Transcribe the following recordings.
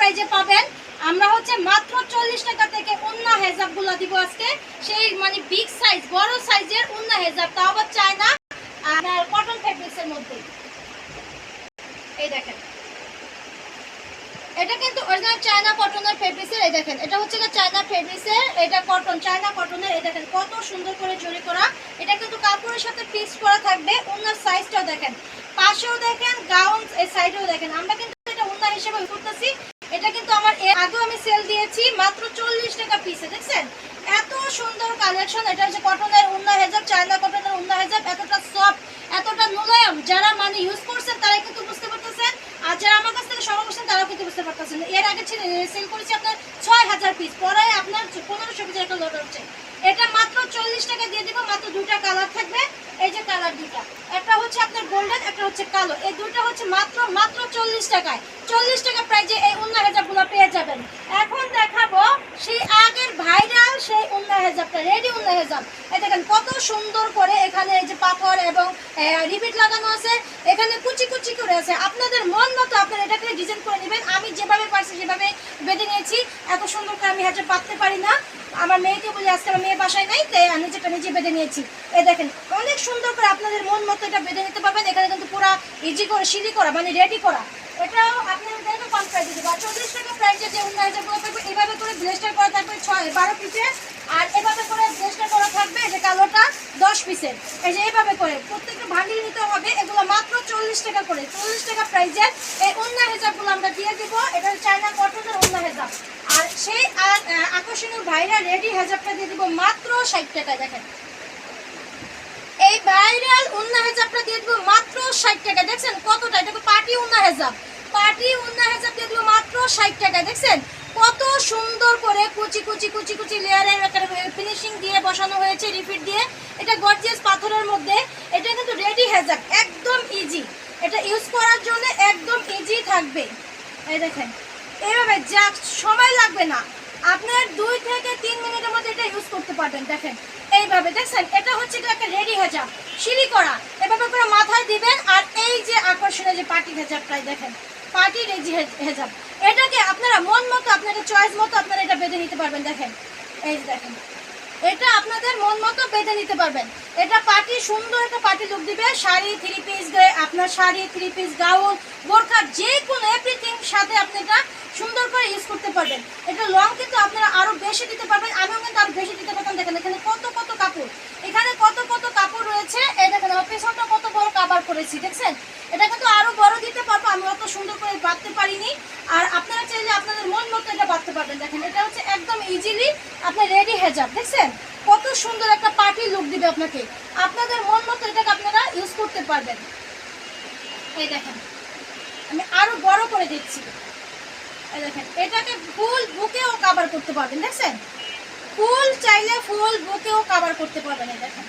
প্রাইজে পাবেন। আমরা হচ্ছে মাত্র 40 টাকা থেকে উন্না হেজাবগুলো দিব আজকে, সেই মানে বিগ সাইজ বড় সাইজের উন্না হেজাব, তাও আবার চায়না আর কটন ফেব্রিক্সের মধ্যে। এই দেখেন এটা কিন্তু অরিজিনাল চায়না কটনের ফেব্রিক্সের। এই দেখেন এটা হচ্ছে চায়না ফেব্রিক্সের, এটা কটন চায়না কটনের। এই দেখেন কত সুন্দর করে জড়ি করা, এটা কিন্তু কাপড়ের সাথে ফিক্স করা থাকবে। ওনার সাইজটাও দেখেন, পাশেও দেখেন, গাউন এই সাইডেও দেখেন। আমরা কিন্তু এটা ওনা হিসেবে করতেছি। এটা কিন্তু আমার এর আগেও আমি সেল দিয়েছি মাত্র 40 টাকা পিসে। দেখছেন এত সুন্দর কালেকশন। এটা হচ্ছে কটনের ওনা হেজাব, চায়না কটনের ওনা হেজাব, এতটা সফট, এতটা মুলায়ম। যারা মানে ইউজ করছেন তারাই কিন্তু বুঝতে পারতেছেন, আর যারা আমার কাছ থেকে সংগ্রহ করছেন তারাও কিন্তু বুঝতে পারতেছেন। এর আগে সেল করেছি আপনার 6000 পিস, পরে আপনার 1500 পিসের একটা লট হচ্ছে। এটা মাত্র 40 টাকা দিয়ে দিব। মাত্র দুটা কালার থাকবে, এই যে কালার দুটা, একটা হচ্ছে আপনার গোল্ডেন, একটা হচ্ছে কালো। এই দুটো হচ্ছে মাত্র 40 টাকায়। 40 টাকা প্রাইজে এই উন্না হেজাবগুলো পেয়ে যাবেন। এখন দেখাবো সেই আগের ভাইরাল সেই উন্না হেজাবটা, রেডি উন্না হেজাব। এই দেখেন কত সুন্দর করে এখানে এই যে পাথর এবং রিপিট লাগানো আছে, এখানে কুচি কুচি করে আছে। আপনাদের মন মতো আপনারা এটাকে ডিজাইন করে নেবেন। আমি যেভাবে পারছি সেভাবে বেঁধে নিয়েছি। এত সুন্দর করে আমি হাতে পাততে পারি না, আমার মেয়েকে বলি আজকে আমার মেয়ে বাসায় নাই, তাই আমি যেটা নিজে বেঁধে নিয়েছি। এই দেখেন অনেক সুন্দর করে আপনাদের মন মতো এটা বেঁধে নিতে পারবেন। এখানে কিন্তু পুরো ইজি করে সিলি করা, মানে রেডি করা। এটাও আপনাদের জন্য কম প্রাইসে দেবো। আর 40 টাকা প্রাইসে যে উন্না হেজাবগুলো থাকবে এইভাবে করে ব্লেস্টার করা থাকবে 12 পিসের, আর এভাবে করে ব্লেস্টার করা থাকবে যে কালোটা 10 পিসের। এই যে এইভাবে করে প্রত্যেকটা ভান্ডিল নিতে হবে। এগুলো মাত্র 40 টাকা করে। 40 টাকা প্রাইসের এই উন্না হেজাবগুলো আমরা দিয়ে দিব। এটা চায়না কটনের উন্না হেজাব। আর সেই আকর্ষণীয় ভাইরা রেডি হেজাবটা দিয়ে দিব মাত্র 60 টাকায়। দেখেন এই ভাইরাল উন্না হেজাবটা দিয়ে দিব মাত্র 60 টাকা। দেখছেন কতটা, এটা পার্টি উন্না হেজাব, পার্টি উন্না হেজাব দিয়ে দিব মাত্র 60 টাকা। দেখছেন কত সুন্দর করে কুচি কুচি কুচি কুচি লেয়ারের ফিনিশিং দিয়ে বসানো হয়েছে, রিপিট দিয়ে। এটা গর্জিয়াস পাথরের মধ্যে। এটা কিন্তু রেডি হেজাব, একদম ইজি। এটা ইউজ করার জন্য একদম ইজি থাকবে। এই দেখেন এইভাবে যা সময় লাগবে না, আপনার 2 থেকে 3 মিনিটের মধ্যে এটা ইউজ করতে পারবেন। দেখেন এইভাবে, দেখছেন এটা হচ্ছে একটা রেডি হেজাব সিলি করা। এভাবে করে মাথায় দিবেন। আর এই যে আকর্ষণীয় যে পার্টি হেজাবটাই দেখেন, পার্টি রেডি হেজাব, এটাকে আপনারা মন মতো আপনাদের চয়েস মতো আপনারা এটা বেঁধে নিতে পারবেন। দেখেন এই যে দেখেন এটা আপনাদের মন মতো বেঁধে নিতে পারবেন। এটা পার্টি সুন্দর একটা পার্টি লুক দিবে। শাড়ি 3 পিস, আপনার শাড়ি 3 পিস, গাউন, বোরখা, যে কোনো এভরিথিং সাথে আপনি এটা সুন্দর করে ইউজ করতে পারবেন। এটা লং কিন্তু আপনারা আরো বেশি দিতে পারবেন, আমিও কিন্তু আরো বেশি দিতে পারতাম। দেখেন এখানে কত কত কাপড়, এখানে কত কত কাপড় রয়েছে। এই দেখেন আমার পেছনটা কত বড় কাভার করেছি। দেখছেন এটা কিন্তু আরো বড় দিতে পারবো, আমি অত সুন্দর করে বাঁধতে পারিনি। আর আপনারা চাইলে আপনাদের মন মতো এটা বাঁধতে পারবেন। দেখেন এটা হচ্ছে একদম ইজিলি আপনার রেডি হেজাব। দেখছেন কত সুন্দর একটা পার্টি লুক দিবে আপনাকে, আপনাদের মন মতো এটাকে আপনারা ইউজ করতে পারবেন। এই দেখেন আমি আরো বড় করে দিচ্ছি। এই দেখেন এটাকে ফুল বুকেও কভার করতে পারবেন। দেখছেন ফুল চাইলে ফুল বুকেও কভার করতে পারবেন। এই দেখেন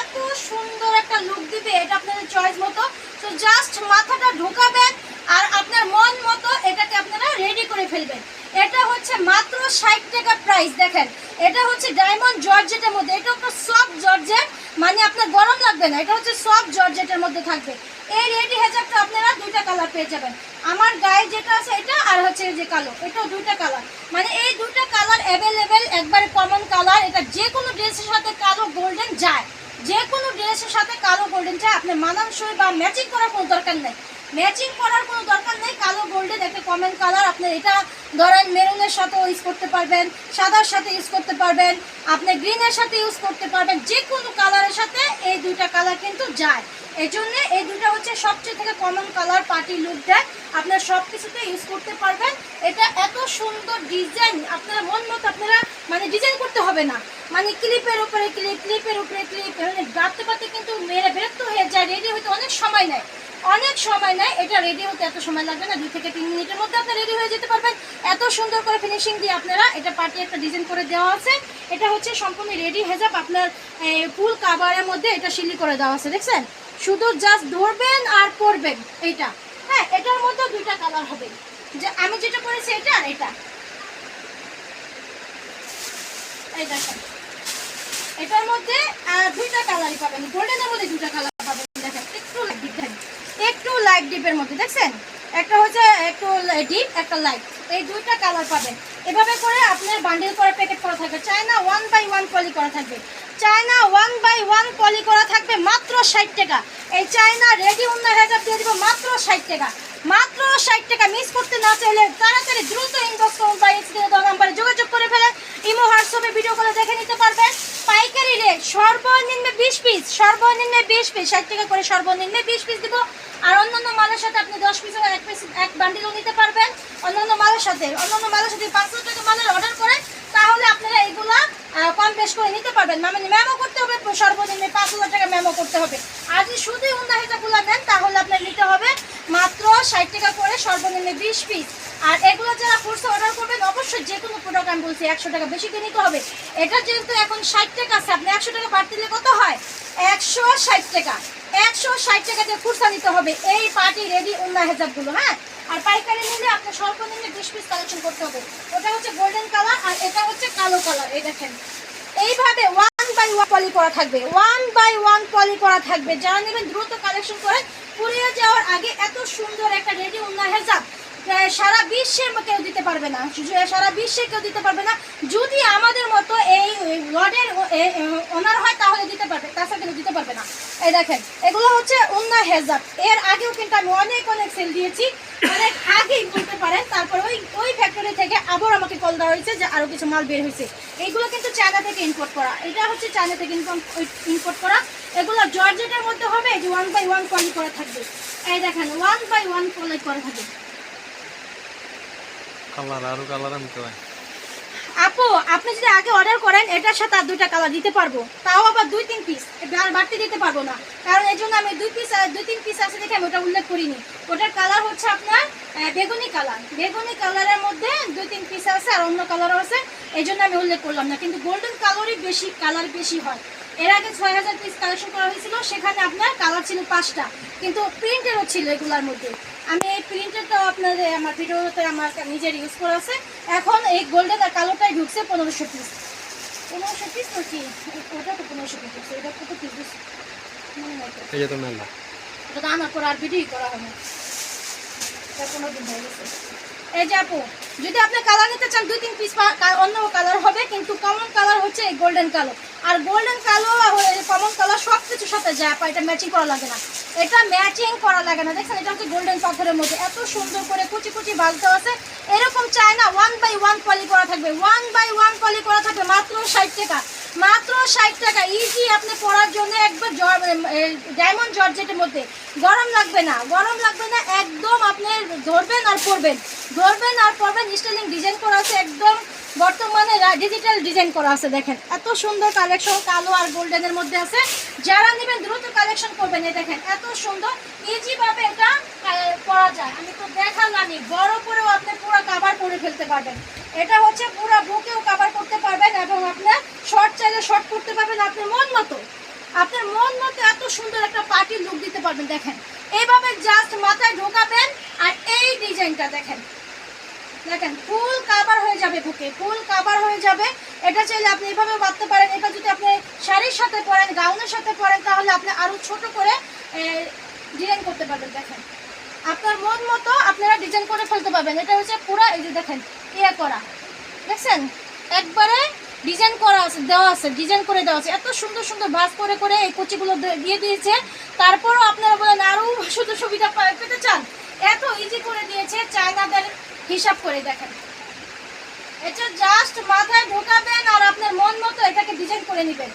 এত সুন্দর একটা লুক দিবে এটা আপনাদের চয়েস মতো। তো জাস্ট মাথাটা ঢোকাবেন আর আপনার মন মতো এটাকে আপনারা রেডি করে ফেলবেন। এটা হচ্ছে মাত্র 60 টাকা প্রাইস। দেখেন এটা হচ্ছে ডায়মন্ড জর্জেটের মধ্যে, এটা একটা সফট জর্জেট, মানে আপনার গরম লাগবে না। এটা হচ্ছে সফট জর্জেটের মধ্যে থাকবে। এই রেডি হেজাবটা আপনারা দুইটা কালার পেয়ে যাবেন। আমার গায়ে যেটা আছে এটা, আর হচ্ছে যে কালো, এটাও দুইটা কালার। মানে এই দুইটা কালার অ্যাভেলেবেল, একবারে কমন কালার। এটা যে কোনো ড্রেসের সাথে কালো গোল্ডেন যায়, যে কোনো ড্রেসের সাথে কালো গোল্ডেন যায়। আপনি মানানসই বা ম্যাচিং করার কোনো দরকার নেই, ম্যাচিং করার কোনো দরকার নেই। কালো গোল্ডেন একটা কমন কালার। আপনি এটা ধরেন মেরুনের সাথেও ইউজ করতে পারবেন, সাদার সাথে ইউজ করতে পারবেন, আপনি গ্রিনের সাথে ইউজ করতে পারবেন। যে কোনো কালারের সাথে এই দুইটা কালার কিন্তু যায়। এই জন্য এই দুইটা হচ্ছে সবচেয়ে থেকে কমন কালার, পার্টি লুক দেয়, আপনারা সব কিছুতে ইউজ করতে পারবেন। এটা এত সুন্দর ডিজাইন, আপনারা মন মতো আপনারা মানে ডিজাইন করতে হবে না, মানে ক্লিপের উপরে ক্লিপ, ক্লিপের উপরে ক্লিপ, মানে বাড়তে বাড়তে কিন্তু মেয়েরা বিরক্ত হয়ে যায়। রেডি হতে অনেক সময় নেয়, অনেক সময় নেয়। এটা রেডি হতে এত সময় লাগবে না, 2 থেকে 3 মিনিটের মধ্যে আপনি রেডি হয়ে যেতে পারবেন। এত সুন্দর করে ফিনিশিং দিয়ে আপনারা এটা পার্টি একটা ডিজাইন করে দেওয়া আছে। এটা হচ্ছে সম্পূর্ণ রেডি হেজাব, আপনার ফুল কাভারের মধ্যে এটা সিলি করে দেওয়া আছে। দেখছেন শুধু জাস্ট ধরবেন আর পরবেন এইটা। হ্যাঁ এটার মধ্যে দুইটা কালার হবে, যে আমি যেটা করেছি এটা আর এটা। এই দেখেন এটার মধ্যে দুইটা কালারই পাবেন, গোল্ডেনের মধ্যে দুইটা কালার পাবেন। দেখেন একটু লাইট ডিপ, একটু লাইট ডিপের মধ্যে। দেখছেন একটা হচ্ছে একটু ডিপ, একটা লাইট, এই দুইটা কালার পাবেন। এভাবে করে আপনার বান্ডেল করে প্যাকেট করা থাকবে। চায়না 1/1 পলি করা থাকবে, চায়না 1/1 পলি করা থাকবে মাত্র 60 টাকা। এই চায়না রেডি উন্না হেজাব দিয়ে দিব মাত্র 60 টাকা, মাত্র 60 টাকা। মিস করতে না চাইলে তাড়াতাড়ি দ্রুত ইনবক্স করুন বা স্ক্রিনে দেওয়া নাম্বারে যোগাযোগ করে ফেলেন। ইমো হোয়াটসঅ্যাপে ভিডিও করে দেখে নিতে পারবেন। পাইকারি রেট সর্বনিম্ন 20 পিস, সর্বনিম্ন 20 পিস, 60 টাকা করে সর্বনিম্ন 20 পিস দিব। আর অন্যান্য মালের সাথে আপনি 10 পিস এক বান্ডিলও নিতে পারবেন। অন্যান্য মালের সাথে 500 টাকা মালের অর্ডার করেন, তাহলে আপনারা এগুলা কম বেশ করে নিতে পারবেন। মানে মেমো করতে হবে, সর্বনিম্ন 5000 টাকা মেমো করতে হবে। আর যদি শুধুই উন্না হেজাবগুলো নেন তাহলে আপনার নিতে হবে মাত্র 60 টাকা করে সর্বনিম্ন 20 পিস। আর এগুলো যারা কোর্সে অর্ডার করবেন অবশ্যই যে কোনো প্রোডাক্ট আমি বলছি 100 টাকা বেশি দিয়ে নিতে হবে। এটা যেহেতু এখন 60 টাকা আছে, আপনি 100 টাকা বাড়তি দিলে কত হয়? 160 টাকা, 160 টাকা দিয়ে খুচরা নিতে হবে এই পার্টি রেডি উন্না হেজাবগুলো। হ্যাঁ, আর পাইকারি নিলে আপনার সর্বনিম্ন 20 পিস কালেকশন করতে হবে। ওটা হচ্ছে গোল্ডেন কালার আর এটা হচ্ছে কালো কালার। এই দেখেন এইভাবে 1/1 পলি করা থাকবে, 1/1 পলি করা থাকবে। যারা নেবেন দ্রুত কালেকশন করে পুড়িয়ে যাওয়ার আগে। এত সুন্দর একটা রেডি উন্না হেজাব সারা বিশ্বের কেউ দিতে পারবে না, সারা বিশ্বে কেউ দিতে পারবে না। যদি আমাদের মতো এই লডের ওনার হয় তাহলে দিতে পারবে, তাছাড়া কেউ দিতে পারবে না। এই দেখেন এগুলো হচ্ছে উন্না হেজাব। এর আগেও কিন্তু আমি অনেক সেল দিয়েছি, অনেক আগেই বলতে পারেন। তারপর ওই ফ্যাক্টরি থেকে আবার আমাকে কল দেওয়া হয়েছে যে আরও কিছু মাল বের হয়েছে। এইগুলো কিন্তু চায়না থেকে ইম্পোর্ট করা, এটা হচ্ছে চায়না থেকে ইম্পোর্ট করা। এগুলো জর্জেটের মধ্যে হবে, যে 1/1 পলি করা থাকবে। এই দেখেন 1/1 পলি করা থাকবে। আপু আপনি যদি আগে অর্ডার করেন এটার সাথে আর 2টা কালার দিতে পারবো, তাও আবার 2-3 পিস, আর বাড়তি দিতে পারবো না। কারণ এই জন্য আমি 2-3 পিস আছে দেখে আমি ওটা উল্লেখ করিনি। ওটার কালার হচ্ছে আপনার বেগুনি কালার, বেগুনি কালারের মধ্যে 2-3 পিস আছে, আর অন্য কালারও আছে, এই জন্য আমি উল্লেখ করলাম না। কিন্তু গোল্ডেন কালারই কালার বেশি হয়। এর আগে 6000 পিস কালেকশন করা হয়েছিল, সেখানে আপনার কালার ছিল 5টা, কিন্তু প্রিন্টেরও ছিল এগুলোর মধ্যে। আমি এই প্রিন্টেরটাও আপনাদের আমার ভিডিওতে আমার নিজের ইউজ করা আছে। এখন এই গোল্ডেন আর কালোটাই ঢুকছে 1500 পিস। 1500 পিস তো কি, ওটা তো 1500 পিস ঢুকছে, এটা কত পিস ঢুকছে এই যে তো মেলা, এটা তো আনার পর আর ভিডিও করা হবে, এটা 15 দিন হয়ে গেছে। এই যে আপু যদি আপনি কালার নিতে চান 2-3 পিস অন্য কালার হবে, কিন্তু কমন কালার হচ্ছে এই গোল্ডেন কালো। আর গোল্ডেন কালো আর কমন কালার সব কিছুর সাথে যায়, এটা ম্যাচিং করা লাগে না, এটা ম্যাচিং করা লাগে না। দেখছেন এটা হচ্ছে গোল্ডেন পাথরের মধ্যে এত সুন্দর করে কুচি কুচি বালতে আছে। এরকম চায়না 1/1 পলি করা থাকবে, 1/1 পলি করা থাকবে মাত্র 60 টাকা, মাত্র 60 টাকা। ইজি আপনি পরার জন্য একবার ডায়মন্ড জর্জেটের মধ্যে, গরম লাগবে না, গরম লাগবে না একদম। আপনি ধরবেন আর পরবেন, ধরবেন আর পরবেন। স্টাইলিং ডিজাইন করা আছে, একদম বর্তমানে ডিজিটাল ডিজাইন করা আছে। দেখেন এত সুন্দর কালেকশন কালো আর গোল্ডেনের মধ্যে আছে। যারা নেবেন দ্রুত কালেকশন করবেন। এই দেখেন এত সুন্দর ইজি ভাবে এটা পরা যায়। আমি তো দেখালামই, বড় করেও আপনি পুরো কভার করে ফেলতে পারবেন। এটা হচ্ছে পুরো বুকেও কভার করতে পারবেন, এবং আপনার শর্ট চাইলে শর্ট করতে পারবেন আপনার মন মতো, আপনার মন মতো এত সুন্দর একটা পার্টি লুক দিতে পারবেন। দেখেন এইভাবে জাস্ট মাথায় ঢোকাবেন, আর এই ডিজাইনটা দেখেন, দেখেন ফুল কাভার হয়ে যাবে, বুকে ফুল কাভার হয়ে যাবে। এটা চাইলে আপনি এইভাবে বাঁধতে পারেন। এটা যদি আপনি শাড়ির সাথে পরেন, গাউনের সাথে পরেন, তাহলে আপনি আরো ছোট করে ডিজাইন করতে পারবেন। দেখেন আপনার মন মতো আপনারা ডিজাইন করে ফেলতে পারবেন। এটা হচ্ছে পুরো এই যে দেখেন ইয়ে করা, দেখছেন একবারে ডিজাইন করা আছে, দেওয়া আছে, ডিজাইন করে দেওয়া আছে। এত সুন্দর সুন্দর ভাঁজ করে করে এই কুচিগুলো দিয়ে দিয়েছে। তারপরও আপনারা বলেন আরও শুধু সুবিধা পেতে চান, এত ইজি করে দিয়েছে চায়নাদের হিসাব করে। দেখেন এটা জাস্ট মাথায় ঢোকাবেন, আর আপনার মন মতো এটাকে ডিজাইন করে নেবেন।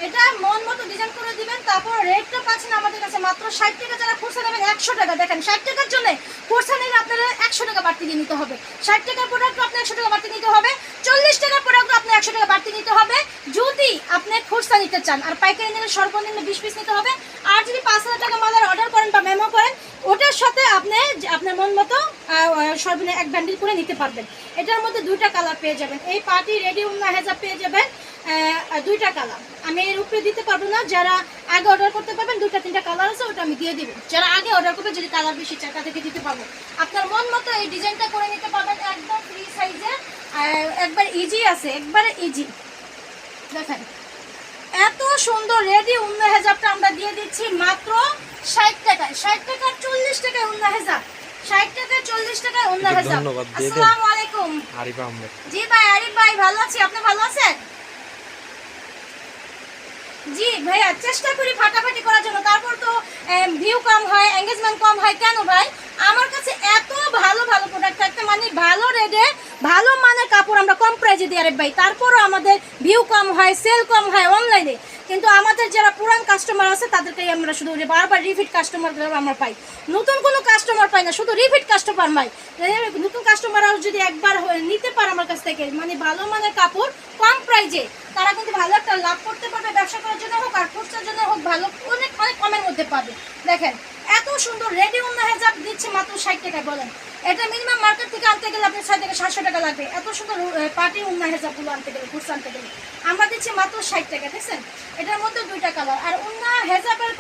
এটা মন মতো ডিজাইন করে দিবেন। তারপর রেটটা পাচ্ছেন আমাদের কাছে মাত্র 60 টাকা। যারা খুচরা নেবেন 100 টাকা। দেখেন 60 টাকার জন্য খুচরা নিলে আপনারা 100 টাকা বাড়তি দিয়ে নিতে হবে। 60 টাকার প্রোডাক্ট আপনি 100 টাকা বাড়তি নিতে হবে। 40 টাকার প্রোডাক্ট আপনি 100 টাকা বাড়তি নিতে হবে যদি আপনি খুচরা নিতে চান। আর পাইকারি নিলে সর্বনিম্ন 20 পিস নিতে হবে। আর যদি 5000 টাকা মালের অর্ডার করেন বা মেমো করেন, ওটার সাথে আপনি আপনার মন মতো সর্বনিম্ন এক বান্ডিল করে নিতে পারবেন। এটার মধ্যে 2টা কালার পেয়ে যাবেন। এই পার্টি রেডি উন্না হেজাব পেয়ে যাবেন 2টা কালার। আমি এর উপরে দিতে পারবো না, যারা আগে অর্ডার করতে পারবেন 2-3টা কালার আছে, ওটা আমি দিয়ে দিব। যারা আগে অর্ডার করবে যদি কালার বেশি চায় তাদেরকে দিতে পারবো। আপনার মন মতো এই ডিজাইনটা করে নিতে পারবেন, একদম ফ্রি সাইজে, একবার ইজি আছে, একবারে ইজি। দেখেন এত সুন্দর রেডি উন্না হেজাবটা আমরা দিয়ে দিচ্ছি মাত্র 60 টাকায়। 60 টাকার 40 টাকায় উন্না হেজাব, 60 টাকায় 40 টাকায় ওন্না হেজাব। ধন্যবাদ দিয়ে দেন। আসসালামু আলাইকুম। আরিফ আহমেদ। জি ভাই, আরিফ ভাই ভালো আছি, আপনি ভালো আছেন? জি ভাইয়া, চেষ্টা করি ফাটাফাটি করার জন্য, তারপর তো ভিউ কম হয়, এঙ্গেজমেন্ট কম হয়। কেন ভাই? আমার কাছে এত ভালো ভালো প্রোডাক্ট থাকতে, মানে ভালো রেটে ভালো মানের কাপড় আমরা কম প্রাইজে দিই আরিফ ভাই, তারপরও আমাদের ভিউ কম হয়, সেল কম হয় অনলাইনে। কিন্তু আমাদের যারা পুরান কাস্টমার আছে তাদেরকে আমরা শুধু বারবার রিপিট কাস্টমার আমরা পাই, নতুন কোনো কাস্টমার পাই না, শুধু রিপিট কাস্টমার পাই। নতুন কাস্টমার যদি একবার নিতে পারে আমার কাছ থেকে, মানে ভালো মানের কাপড় কম প্রাইজে, তারা কিন্তু ভালো একটা লাভ করতে পারবে, ব্যবসা করার জন্য হোক আর খুচরার জন্য হোক, ভালো অনেক অনেক কমের মধ্যে পাবে। দেখেন এত সুন্দর রেডি ওন্না হেজাব দিচ্ছে মাত্র 60 টাকায়। বলেন এটা মিনিমাম মার্কেট থেকে আনতে গেলে আপনার 6 থেকে 700 টাকা লাগবে, এত সুন্দর পার্টি ওন্না হেজাবগুলো আনতে গেলে, খুচরা আনতে গেলে। আমরা দিচ্ছি মাত্র 60 টাকা। দেখছেন এটার মধ্যে 2টা কালার, আর ওন্না হেজাবের